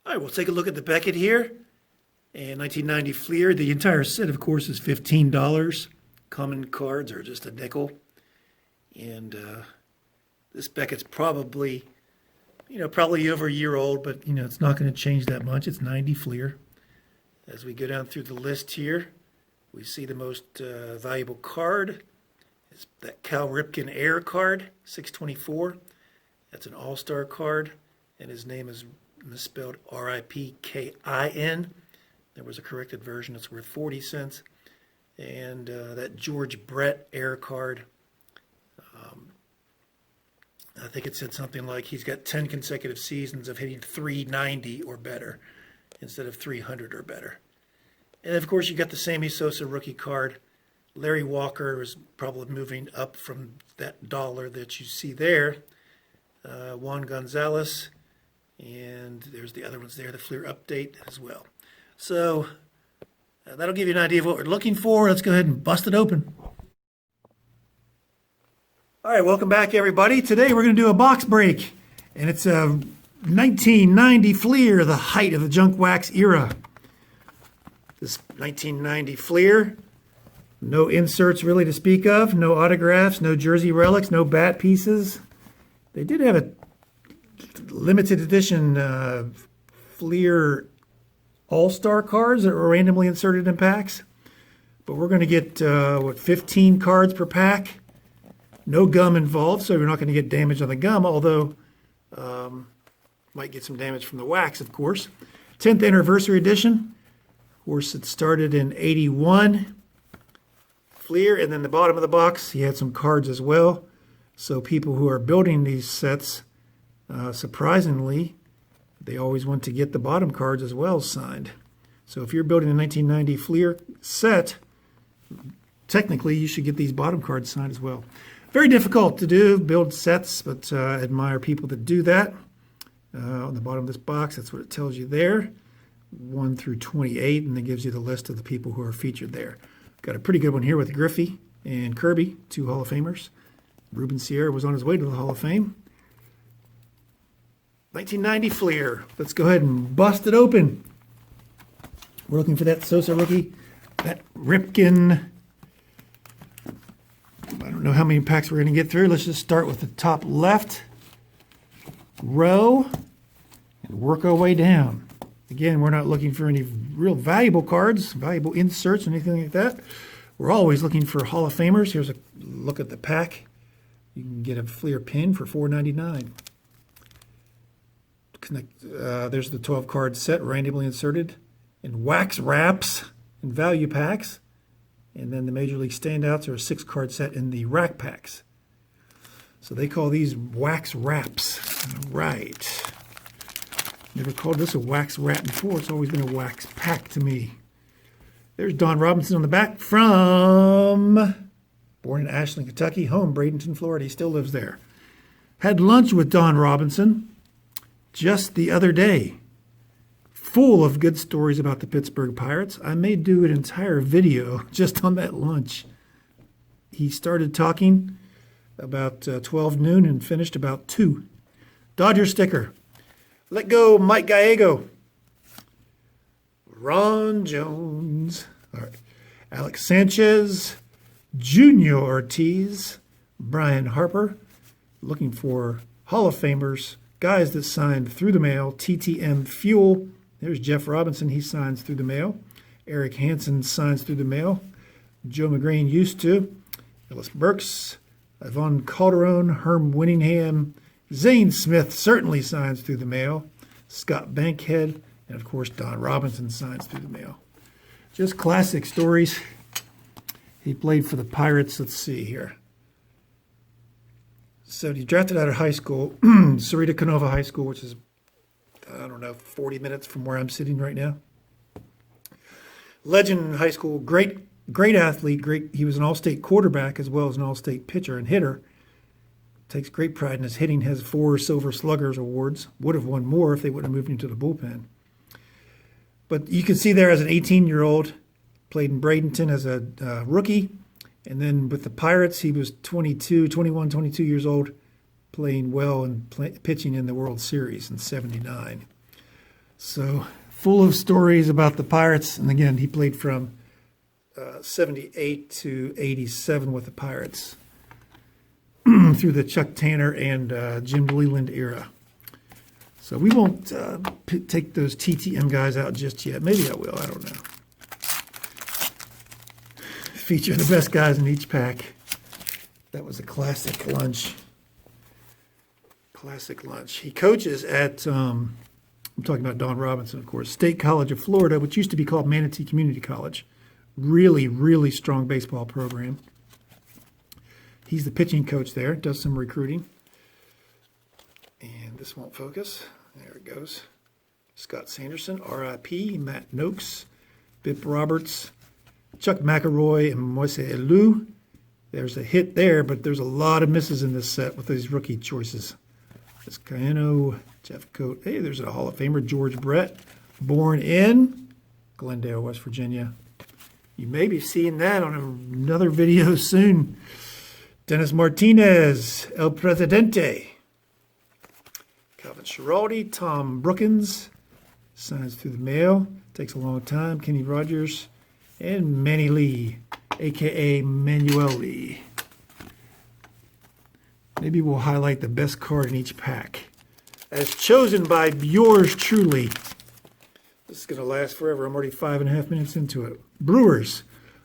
All right, we'll take a look at the Beckett here. And 1990 Fleer. The entire set, of course, is $15. Common cards are just a nickel. And this Beckett's probably, probably over a year old, but, it's not going to change that much. It's 90 Fleer. As we go down through the list here, we see the most valuable card is that Cal Ripken Air card, 624. That's an all-star card, and his name is misspelled R-I-P-K-I-N. There was a corrected version. It's worth 40 cents. And that George Brett Air card, I think it said something like he's got 10 consecutive seasons of hitting 390 or better instead of 300 or better. And of course, you got the Sammy Sosa rookie card. Larry Walker is probably moving up from that dollar that you see there. Juan Gonzalez. And there's the other ones there, the Fleer update as well. So that'll give you an idea of what we're looking for. Let's go ahead and bust it open. All right, welcome back, everybody. Today we're going to do a box break, and it's a 1990 Fleer, the height of the junk wax era. This 1990 Fleer, no inserts really to speak of, no autographs, no jersey relics, no bat pieces. They did have a limited edition Fleer all-star cards that were randomly inserted in packs. But we're going to get, 15 cards per pack. No gum involved, so you're not going to get damage on the gum, although might get some damage from the wax, of course. 10th anniversary edition. Of course, it started in 81. Fleer, and then the bottom of the box, he had some cards as well. So people who are building these sets, surprisingly, they always want to get the bottom cards as well signed. So if you're building a 1990 Fleer set, technically you should get these bottom cards signed as well. Very difficult to do, build sets, but I admire people that do that. On the bottom of this box, that's what it tells you there, 1 through 28, and it gives you the list of the people who are featured there. Got a pretty good one here with Griffey and Kirby, 2 Hall of Famers. Ruben Sierra was on his way to the Hall of Fame. 1990 Fleer. Let's go ahead and bust it open. We're looking for that Sosa rookie, that Ripken. I don't know how many packs we're going to get through. Let's just start with the top left row and work our way down. Again, we're not looking for any real valuable cards, valuable inserts, or anything like that. We're always looking for Hall of Famers. Here's a look at the pack. You can get a Fleer pin for $4.99. There's the 12 card set randomly inserted in wax wraps and value packs. And then the Major League Standouts are a 6 card set in the rack packs. So they call these wax wraps. Right. Never called this a wax wrap before. It's always been a wax pack to me. There's Don Robinson on the back from, born in Ashland, Kentucky, home Bradenton, Florida. He still lives there. Had lunch with Don Robinson just the other day. Full of good stories about the Pittsburgh Pirates. I may do an entire video just on that lunch. He started talking about 12 noon and finished about 2. Dodger sticker. Let go Mike Gallego. Ron Jones. All right. Alex Sanchez. Junior Ortiz. Brian Harper. Looking for Hall of Famers. Guys that signed through the mail. TTM Fuel. There's Jeff Robinson. He signs through the mail. Eric Hansen signs through the mail. Joe McGrane used to. Ellis Burks. Yvonne Calderon. Herm Winningham. Zane Smith certainly signs through the mail. Scott Bankhead. And, of course, Don Robinson signs through the mail. Just classic stories. He played for the Pirates. Let's see here. So he drafted out of high school, Cerrito Canova High School, which is, 40 minutes from where I'm sitting right now. Legend in high school, great athlete, he was an all-state quarterback as well as an all-state pitcher and hitter. Takes great pride in his hitting, has 4 Silver Sluggers awards. Would have won more if they wouldn't have moved him to the bullpen. But you can see there as an 18-year-old, played in Bradenton as a rookie. And then with the Pirates, he was 22 years old, playing well and pitching in the World Series in '79. So full of stories about the Pirates. And again, he played from 78 to 87 with the Pirates through the Chuck Tanner and Jim Leland era. So we won't take those TTM guys out just yet. Maybe I will. I don't know. Feature the best guys in each pack. That was a classic lunch. Classic lunch. He coaches at, I'm talking about Don Robinson, of course, State College of Florida, which used to be called Manatee Community College. Really, really strong baseball program. He's the pitching coach there, does some recruiting. And this won't focus. There it goes. Scott Sanderson, R.I.P., Matt Noakes, Bip Roberts, Chuck McElroy, and Moise Alou. There's a hit there, but there's a lot of misses in this set with these rookie choices. This Cayeno, Jeff Coate. Hey, there's a Hall of Famer, George Brett, born in Glendale, West Virginia. You may be seeing that on another video soon. Dennis Martinez, El Presidente. Calvin Schiraldi, Tom Brookins, signs through the mail. Takes a long time. Kenny Rogers, and Manny Lee, a.k.a. Manuel Lee. Maybe we'll highlight the best card in each pack, as chosen by yours truly. This is going to last forever. I'm already 5.5 minutes into it. Brewers,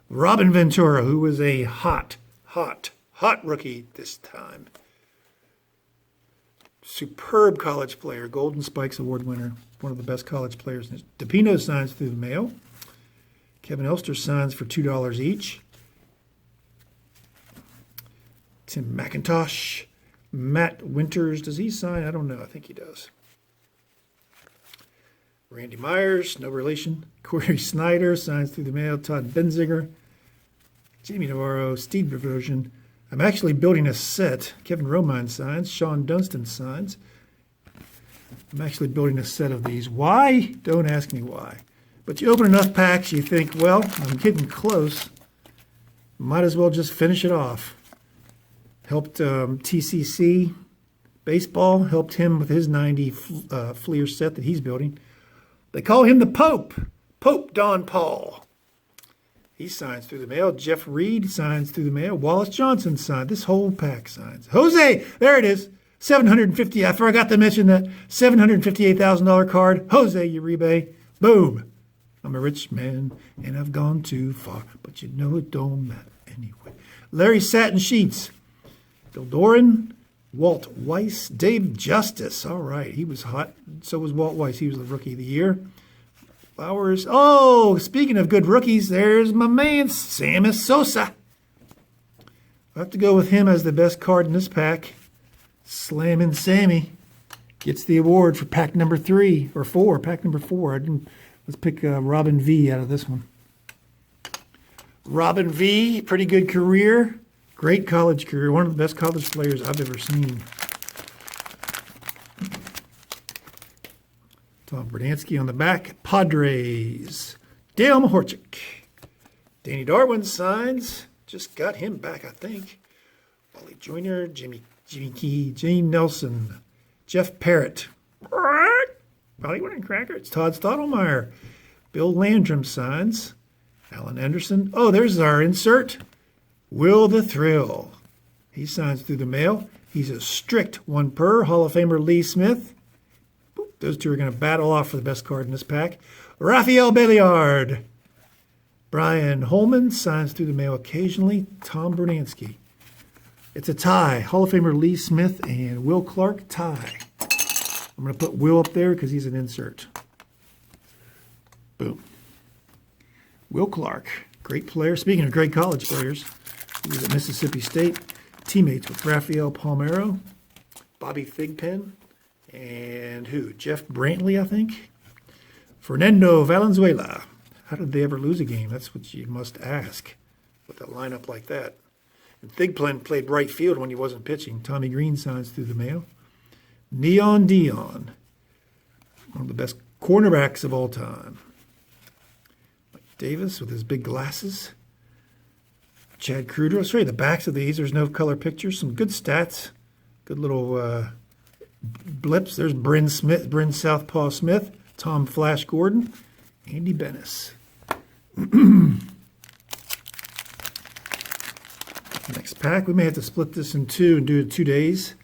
Robin Ventura, who was a hot rookie this time. Superb college player, Golden Spikes Award winner, one of the best college players. DePino signs through the mail. Kevin Elster signs for $2 each. Tim McIntosh. Matt Winters, does he sign? I don't know. I think he does. Randy Myers, no relation. Corey Snyder signs through the mail. Todd Benziger. Jamie Navarro, Steve Reversion. I'm actually building a set. Kevin Romine signs. Sean Dunston signs. I'm actually building a set of these. Why? Don't ask me why. But you open enough packs, you think, well, I'm getting close. Might as well just finish it off. Helped TCC Baseball, helped him with his 90 Fleer set that he's building. They call him the Pope. Pope Don Paul. He signs through the mail. Jeff Reed signs through the mail. Wallace Johnson signed. This whole pack signs. Jose, there it is. $750. I forgot to mention that $758,000 card. Jose Uribe. Boom. I'm a rich man and I've gone too far, but you know it don't matter anyway. Larry Satin Sheets. Bill Doran. Walt Weiss. Dave Justice. All right. He was hot. So was Walt Weiss. He was the Rookie of the Year. Flowers. Oh, speaking of good rookies, there's my man, Sammy Sosa. I have to go with him as the best card in this pack. Slammin' Sammy gets the award for pack number 3 or 4. Pack number 4. Let's pick Robin V out of this one. Robin V, pretty good career. Great college career. One of the best college players I've ever seen. Tom Berdansky on the back. Padres. Dale Mahorchik. Danny Darwin signs. Just got him back, I think. Wally Joyner. Jimmy Key. Gene Nelson. Jeff Parrott. Probably winning cracker. It's Todd Stottlemyre. Bill Landrum signs. Alan Anderson. Oh, there's our insert. Will the Thrill. He signs through the mail. He's a strict one per. Hall of Famer Lee Smith. Those two are going to battle off for the best card in this pack. Rafael Belliard. Brian Holman signs through the mail occasionally. Tom Berdansky. It's a tie. Hall of Famer Lee Smith and Will Clark tie. I'm going to put Will up there because he's an insert. Boom. Will Clark. Great player. Speaking of great college players, he was at Mississippi State. Teammates with Rafael Palmeiro, Bobby Thigpen, and who? Jeff Brantley, I think. Fernando Valenzuela. How did they ever lose a game? That's what you must ask with a lineup like that. And Thigpen played right field when he wasn't pitching. Tommy Green signs through the mail. Neon Dion. One of the best cornerbacks of all time. Mike Davis with his big glasses. Chad Kruger. I'll show you the backs of these. There's no color pictures. Some good stats. Good little blips. There's Bryn Southpaw Smith. Tom Flash Gordon, Andy Bennis. Next pack, we may have to split this in two and do it 2 days.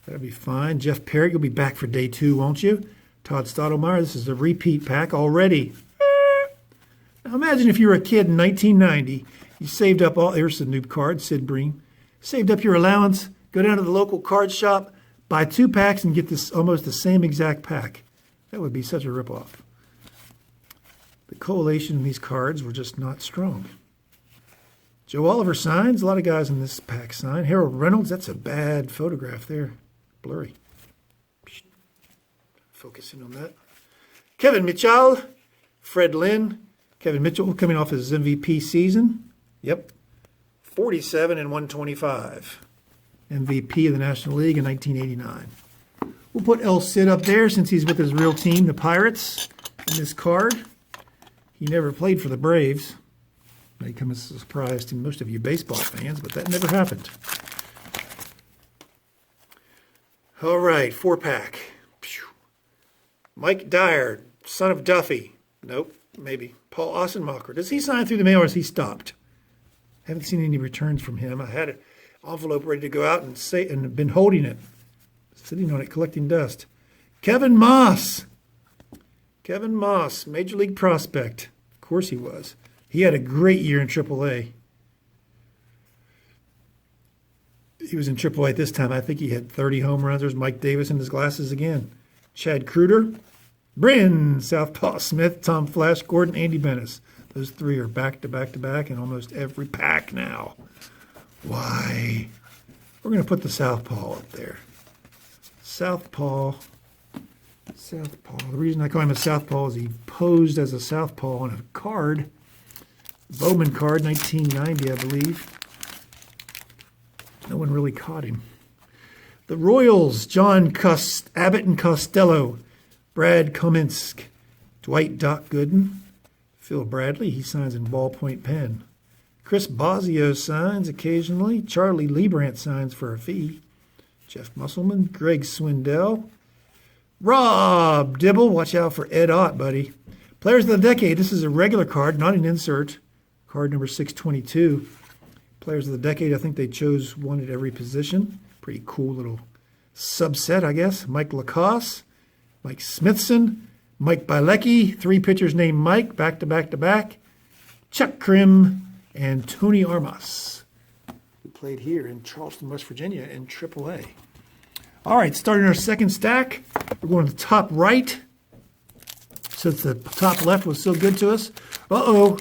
That'll be fine. Jeff Perry, you'll be back for day 2, won't you? Todd Stottlemyre, this is a repeat pack already. Now imagine if you were a kid in 1990, you saved up all, here's the new card, Sid Bream. Saved up your allowance, go down to the local card shop, buy 2 packs and get this almost the same exact pack. That would be such a ripoff. The collation in these cards were just not strong. Joe Oliver signs. A lot of guys in this pack sign. Harold Reynolds, that's a bad photograph there. Blurry. Focusing on that. Kevin Mitchell, Fred Lynn. Kevin Mitchell coming off his MVP season. Yep. 47 and 125. MVP of the National League in 1989. We'll put El Cid up there since he's with his real team, the Pirates, in this card. He never played for the Braves. May come as a surprise to most of you baseball fans, but that never happened. All right, 4-pack. Mike Dyer, son of Duffy. Nope, maybe. Paul Ossenmacher. Does he sign through the mail or has he stopped? Haven't seen any returns from him. I had an envelope ready to go out and been holding it, sitting on it, collecting dust. Kevin Moss. Kevin Moss, Major League prospect. Of course he was. He had a great year in AAA. He was in AAA at this time. I think he had 30 home runs. There's Mike Davis in his glasses again. Chad Kruder, Bryn, Southpaw Smith, Tom Flash Gordon, Andy Bennis. Those 3 are back to back to back in almost every pack now. Why? We're going to put the Southpaw up there. Southpaw. Southpaw. The reason I call him a Southpaw is he posed as a Southpaw on a card. Bowman card, 1990, I believe. No one really caught him. The Royals, John Abbott and Costello, Brad Kominsk, Dwight Doc Gooden, Phil Bradley, he signs in ballpoint pen. Chris Bosio signs occasionally. Charlie Liebrandt signs for a fee. Jeff Musselman, Greg Swindell. Rob Dibble, watch out for Ed Ott, buddy. Players of the Decade, this is a regular card, not an insert. Card number 622. Players of the Decade, I think they chose one at every position. Pretty cool little subset, I guess. Mike Lacoste, Mike Smithson, Mike Bilecki, 3 pitchers named Mike, back to back to back. Chuck Krim and Tony Armas, who played here in Charleston, West Virginia in AAA. All right, starting our second stack. We're going to the top right. Since the top left was so good to us. Uh-oh.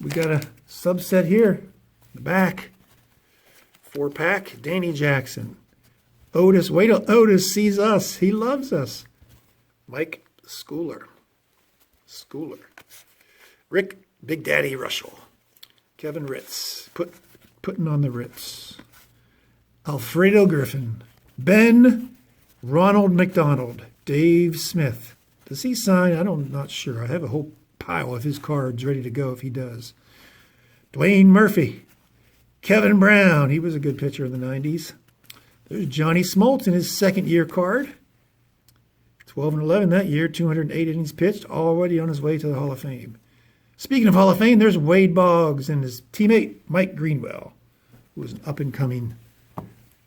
We got a subset here. In the back. 4-pack. Danny Jackson. Otis. Wait till Otis sees us. He loves us. Mike Schooler. Rick Big Daddy Russell. Kevin Ritz. Putting on the Ritz. Alfredo Griffin. Ben Ronald McDonald. Dave Smith. Does he sign? I'm not sure. I have a whole pile of his cards ready to go if he does. Dwayne Murphy. Kevin Brown. He was a good pitcher in the 90s. There's Johnny Smoltz in his second-year card. 12 and 11 that year, 208 innings pitched, already on his way to the Hall of Fame. Speaking of Hall of Fame, there's Wade Boggs and his teammate Mike Greenwell, who was an up-and-coming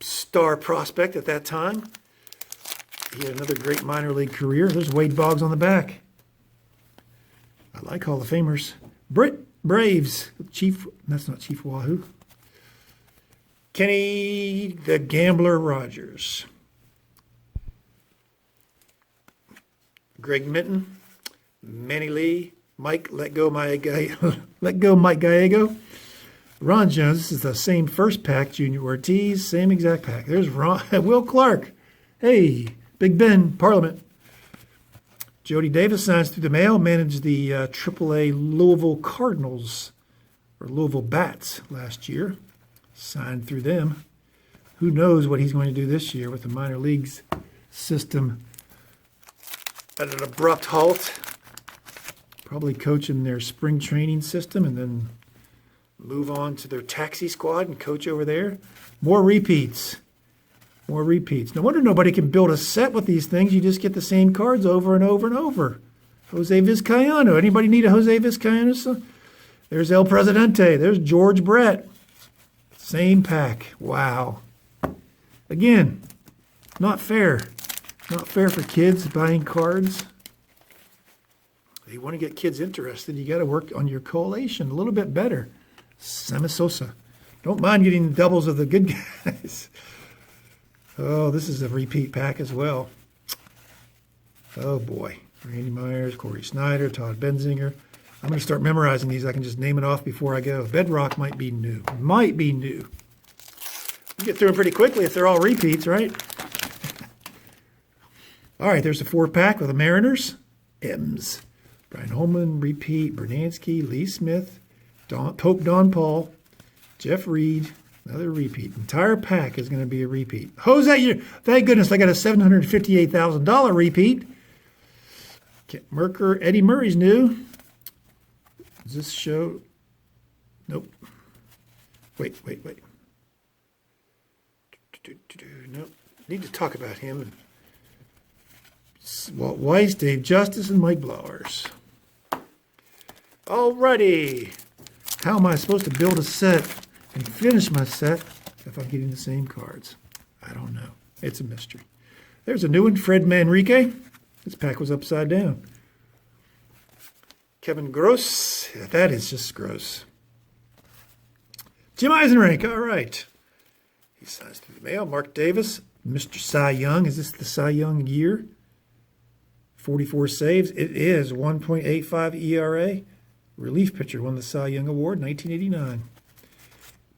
star prospect at that time. He had another great minor league career. There's Wade Boggs on the back. I like Hall of Famers. Braves, Chief, that's not Chief Wahoo. Kenny the Gambler Rogers. Greg Minton, Manny Lee, Mike Let Go Mike Gallego. Ron Jones, this is the same first pack. Junior Ortiz, same exact pack. There's Ron, Will Clark. Hey, Big Ben, Parliament. Jody Davis signs through the mail, managed the AAA Louisville Cardinals, or Louisville Bats last year. Signed through them. Who knows what he's going to do this year with the minor leagues system at an abrupt halt. Probably coaching their spring training system and then move on to their taxi squad and coach over there. More repeats. More repeats. No wonder nobody can build a set with these things. You just get the same cards over and over and over. Jose Vizcaino. Anybody need a Jose Vizcaino? There's El Presidente. There's George Brett. Same pack. Wow. Again, not fair. Not fair for kids buying cards. If you want to get kids interested, you got to work on your collation a little bit better. Sammy Sosa. Don't mind getting doubles of the good guys. Oh, this is a repeat pack as well. Oh, boy. Randy Myers, Corey Snyder, Todd Benzinger. I'm going to start memorizing these. I can just name it off before I go. Bedrock might be new. Might be new. You get through them pretty quickly if they're all repeats, right? All right, there's a 4-pack with the Mariners. M's. Brian Holman, repeat. Bernansky, Lee Smith, Pope Don Paul, Jeff Reed, another repeat. Entire pack is going to be a repeat. Jose, thank goodness I got a $758,000 repeat. Merker, Eddie Murray's new. Does this show? Nope. Wait. Nope. Need to talk about him. Walt Weiss, Dave Justice, and Mike Blowers. Alrighty. How am I supposed to build a set and finish my set if I'm getting the same cards? I don't know. It's a mystery. There's a new one, Fred Manrique. This pack was upside down. Kevin Gross. Yeah, that is just gross. Jim Eisenreich. All right. He signs through the mail. Mark Davis. Mr. Cy Young. Is this the Cy Young year? 44 saves. It is 1.85 ERA. Relief pitcher won the Cy Young Award, 1989.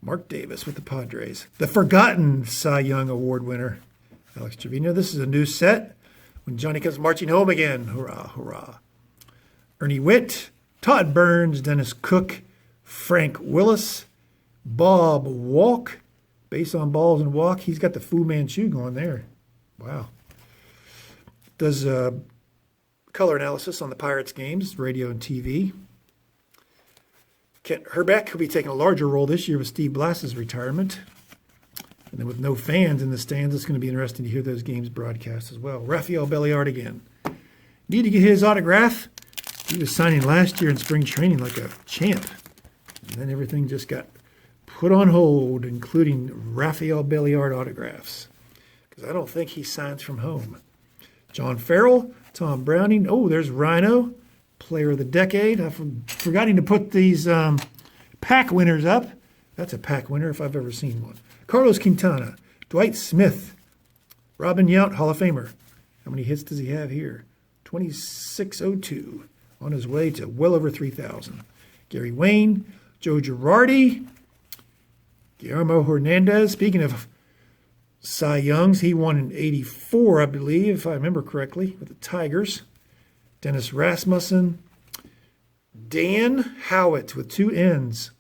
Mark Davis with the Padres. The forgotten Cy Young Award winner, Alex Trevino. This is a new set. When Johnny comes marching home again. Hurrah, hurrah. Ernie Witt, Todd Burns, Dennis Cook, Frank Willis, Bob Walk. Base on balls and walk. He's got the Fu Manchu going there. Wow. Does color analysis on the Pirates games, radio and TV. Kent Herbeck will be taking a larger role this year with Steve Blass's retirement. And then with no fans in the stands, it's going to be interesting to hear those games broadcast as well. Rafael Belliard again. Need to get his autograph. He was signing last year in spring training like a champ. And then everything just got put on hold, including Rafael Belliard autographs. Because I don't think he signs from home. John Farrell, Tom Browning. Oh, there's Rhino, player of the decade. I'm forgetting to put these pack winners up. That's a pack winner if I've ever seen one. Carlos Quintana, Dwight Smith, Robin Yount, Hall of Famer. How many hits does he have here? 2602. On his way to well over 3,000. Gary Wayne, Joe Girardi, Guillermo Hernandez. Speaking of Cy Youngs, he won in 84, I believe, if I remember correctly, with the Tigers. Dennis Rasmussen. Dan Howitt with 2 N's.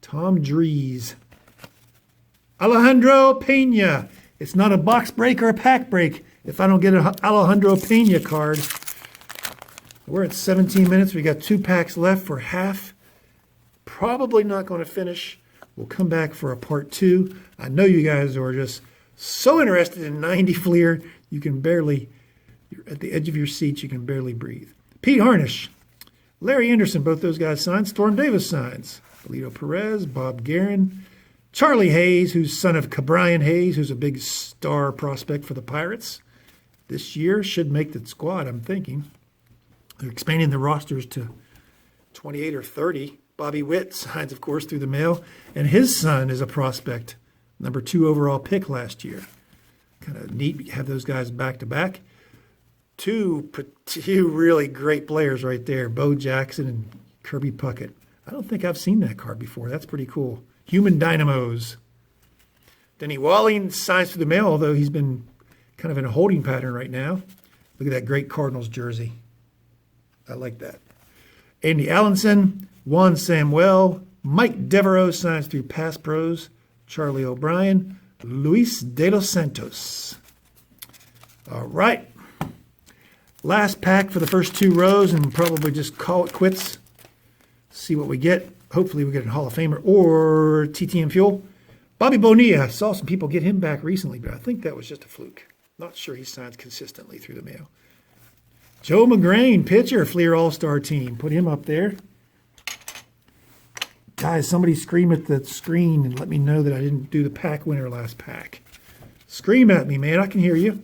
Tom Drees. Alejandro Pena. It's not a box break or a pack break if I don't get an Alejandro Pena card. We're at 17 minutes. We got 2 packs left for half. Probably not going to finish. We'll come back for a part 2. I know you guys are just so interested in 90 Fleer, you can barely, you're at the edge of your seat, you can barely breathe. Pete Harnish, Larry Anderson, both those guys signed. Storm Davis signs. Alito Perez, Bob Guerin, Charlie Hayes, who's son of Cabrian Hayes, who's a big star prospect for the Pirates. This year should make the squad, I'm thinking. They're expanding the rosters to 28 or 30. Bobby Witt signs, of course, through the mail. And his son is a prospect, number 2 overall pick last year. Kind of neat to have those guys back-to-back. Two really great players right there, Bo Jackson and Kirby Puckett. I don't think I've seen that card before. That's pretty cool. Human Dynamos. Denny Walling signs through the mail, although he's been kind of in a holding pattern right now. Look at that great Cardinals jersey. I like that. Andy Allenson, Juan Samuel, Mike Devereaux signs through Pass Pros, Charlie O'Brien, Luis de los Santos. All right. Last pack for the first 2 rows and probably just call it quits. See what we get. Hopefully we get a Hall of Famer or TTM Fuel. Bobby Bonilla, I saw some people get him back recently, but I think that was just a fluke. Not sure he signs consistently through the mail. Joe McGrain, pitcher, Fleer All-Star team. Put him up there. Guys, somebody scream at the screen and let me know that I didn't do the pack winner last pack. Scream at me, man. I can hear you.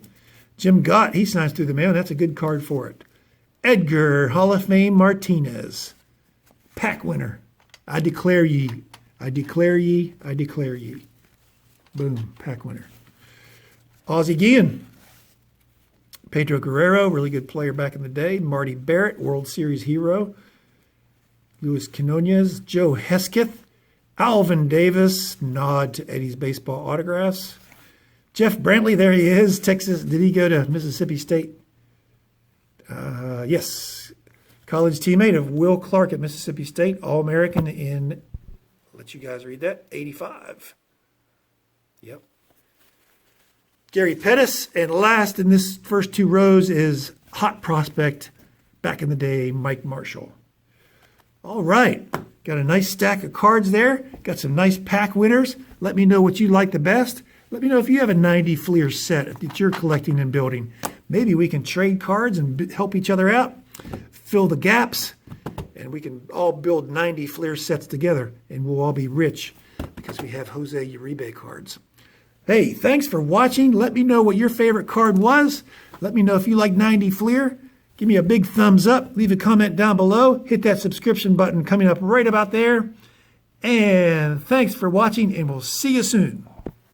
Jim Gott, he signs through the mail. That's a good card for it. Edgar, Hall of Fame Martinez. Pack winner. I declare ye. I declare ye. I declare ye. Boom. Pack winner. Ozzie Guillen. Pedro Guerrero, really good player back in the day. Marty Barrett, World Series hero. Luis Quinones. Joe Hesketh. Alvin Davis, nod to Eddie's baseball autographs. Jeff Brantley, there he is. Texas. Did he go to Mississippi State? Yes. College teammate of Will Clark at Mississippi State. All-American in, I'll let you guys read that, 85. Yep. Gary Pettis. And last in this first two rows is hot prospect back in the day, Mike Marshall. All right. Got a nice stack of cards there. Got some nice pack winners. Let me know what you like the best. Let me know if you have a 90 Fleer set that you're collecting and building. Maybe we can trade cards and help each other out, fill the gaps, and we can all build 90 Fleer sets together, and we'll all be rich because we have Jose Uribe cards. Hey, thanks for watching. Let me know what your favorite card was. Let me know if you like 90 Fleer. Give me a big thumbs up. Leave a comment down below. Hit that subscription button coming up right about there. And thanks for watching, and we'll see you soon.